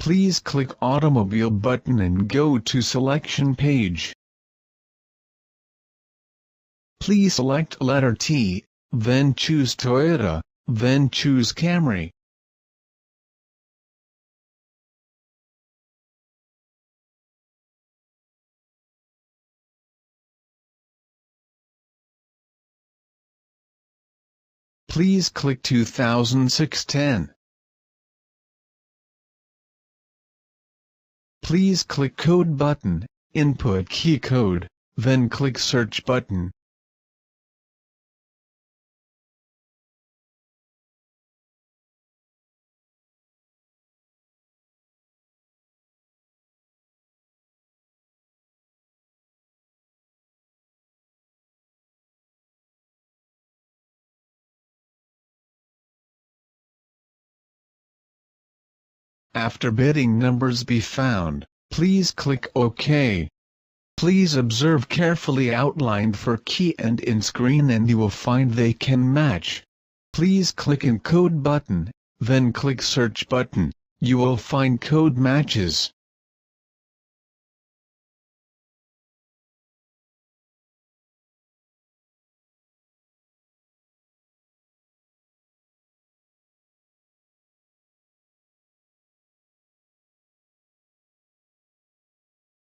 Please click Automobile button and go to Selection page. Please select letter T, then choose Toyota, then choose Camry. Please click 2006-10. Please click Code button, input key code, then click Search button. After bidding numbers be found, please click OK. Please observe carefully outlined for key and in screen and you will find they can match. Please click Encode button, then click Search button. You will find code matches.